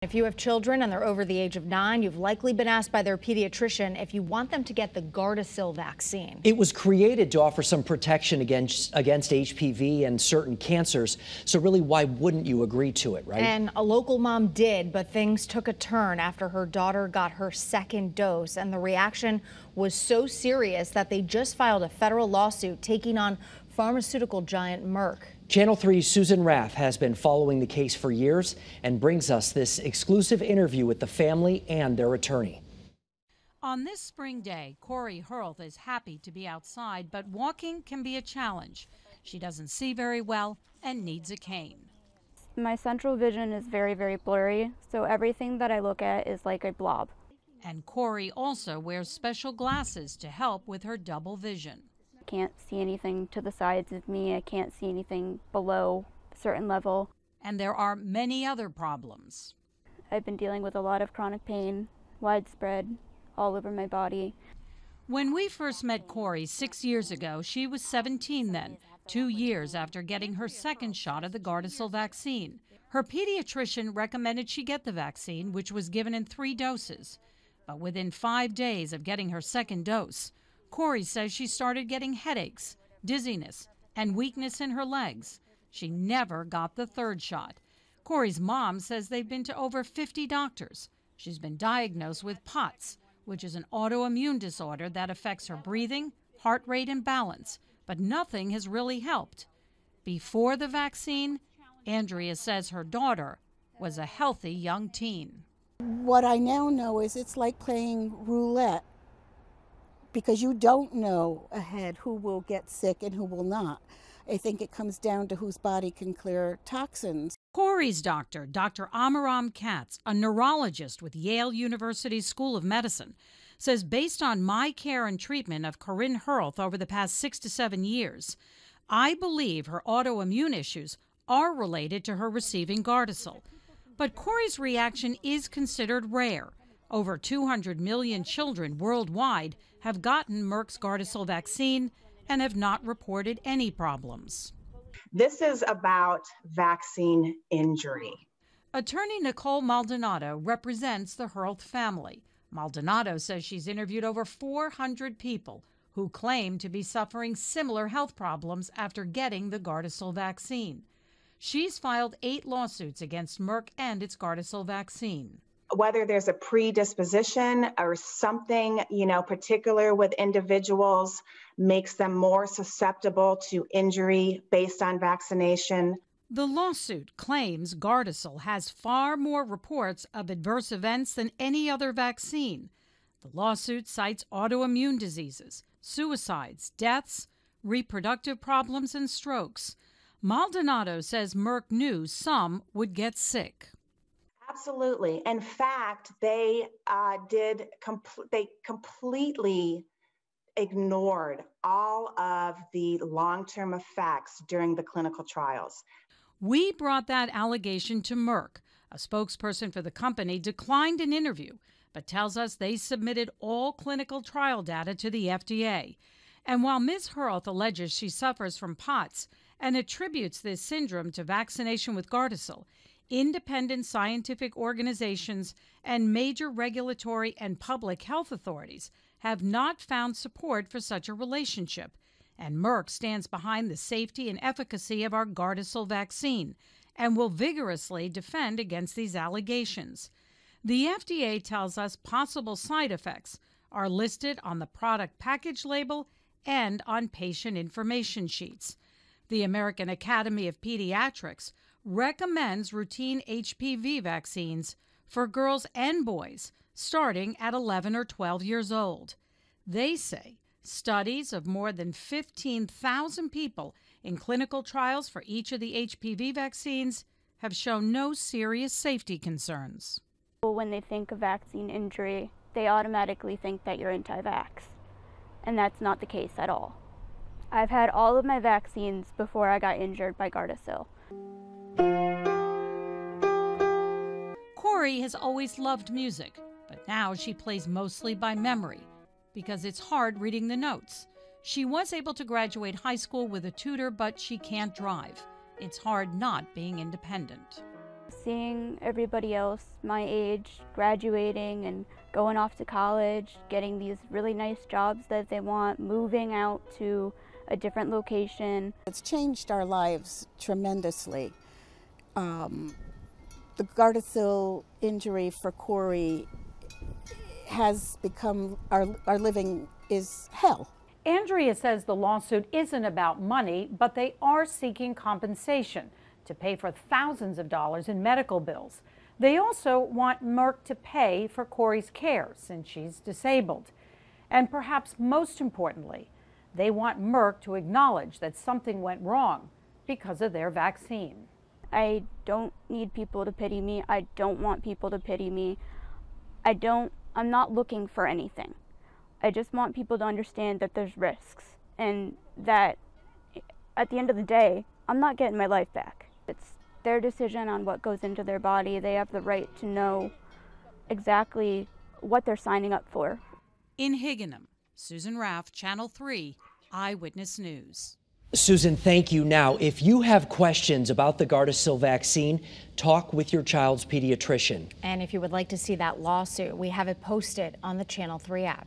If you have children and they're over the age of 9, you've likely been asked by their pediatrician if you want them to get the Gardasil vaccine. It was created to offer some protection against HPV and certain cancers. So really, why wouldn't you agree to it, right? And a local mom did, but things took a turn after her daughter got her second dose. And the reaction was so serious that they just filed a federal lawsuit taking on pharmaceutical giant Merck. Channel 3's Susan Raff has been following the case for years and brings us this exclusive interview with the family and their attorney. On this spring day, Corey Hurth is happy to be outside, but walking can be a challenge. She doesn't see very well and needs a cane. My central vision is very, very blurry, so everything that I look at is like a blob. And Corey also wears special glasses to help with her double vision. I can't see anything to the sides of me. I can't see anything below a certain level. And there are many other problems. I've been dealing with a lot of chronic pain, widespread, all over my body. When we first met Corey 6 years ago, she was 17 then, 2 years after getting her second shot of the Gardasil vaccine. Her pediatrician recommended she get the vaccine, which was given in 3 doses. But within 5 days of getting her second dose, Corey says she started getting headaches, dizziness, and weakness in her legs. She never got the third shot. Corey's mom says they've been to over 50 doctors. She's been diagnosed with POTS, which is an autoimmune disorder that affects her breathing, heart rate, and balance, but nothing has really helped. Before the vaccine, Andrea says her daughter was a healthy young teen. What I now know is it's like playing roulette, because you don't know ahead who will get sick and who will not. I think it comes down to whose body can clear toxins. Corey's doctor, Dr. Amiram Katz, a neurologist with Yale University School of Medicine, says based on my care and treatment of Corinne Hurth over the past 6 to 7 years, I believe her autoimmune issues are related to her receiving Gardasil. But Corey's reaction is considered rare. Over 200 million children worldwide have gotten Merck's Gardasil vaccine and have not reported any problems. This is about vaccine injury. Attorney Nicole Maldonado represents the Hurth family. Maldonado says she's interviewed over 400 people who claim to be suffering similar health problems after getting the Gardasil vaccine. She's filed 8 lawsuits against Merck and its Gardasil vaccine. Whether there's a predisposition or something, particular with individuals makes them more susceptible to injury based on vaccination. The lawsuit claims Gardasil has far more reports of adverse events than any other vaccine. The lawsuit cites autoimmune diseases, suicides, deaths, reproductive problems, and strokes. Maldonado says Merck knew some would get sick. Absolutely. In fact, they completely ignored all of the long-term effects during the clinical trials. We brought that allegation to Merck. A spokesperson for the company declined an interview, but tells us they submitted all clinical trial data to the FDA. And while Ms. Hurth alleges she suffers from POTS and attributes this syndrome to vaccination with Gardasil, independent scientific organizations and major regulatory and public health authorities have not found support for such a relationship, and Merck stands behind the safety and efficacy of our Gardasil vaccine and will vigorously defend against these allegations. The FDA tells us possible side effects are listed on the product package label and on patient information sheets. The American Academy of Pediatrics recommends routine HPV vaccines for girls and boys starting at 11 or 12 years old. They say studies of more than 15,000 people in clinical trials for each of the HPV vaccines have shown no serious safety concerns. When they think of vaccine injury, they automatically think that you're anti-vax, and that's not the case at all. I've had all of my vaccines before I got injured by Gardasil. Corey has always loved music, but now she plays mostly by memory because it's hard reading the notes. She was able to graduate high school with a tutor, but she can't drive. It's hard not being independent. Seeing everybody else my age graduating and going off to college, getting these really nice jobs that they want, moving out to a different location. It's changed our lives tremendously. The Gardasil injury for Corey has become, our living is hell. Andrea says the lawsuit isn't about money, but they are seeking compensation to pay for thousands of dollars in medical bills. They also want Merck to pay for Corey's care since she's disabled. And perhaps most importantly, they want Merck to acknowledge that something went wrong because of their vaccine. I don't need people to pity me. I don't want people to pity me. I'm not looking for anything. I just want people to understand that there's risks and that at the end of the day, I'm not getting my life back. It's their decision on what goes into their body. They have the right to know exactly what they're signing up for. In Higganum, Susan Raff, Channel 3, Eyewitness News. Susan, thank you. Now, if you have questions about the Gardasil vaccine, talk with your child's pediatrician. And if you would like to see that lawsuit, we have it posted on the Channel 3 app.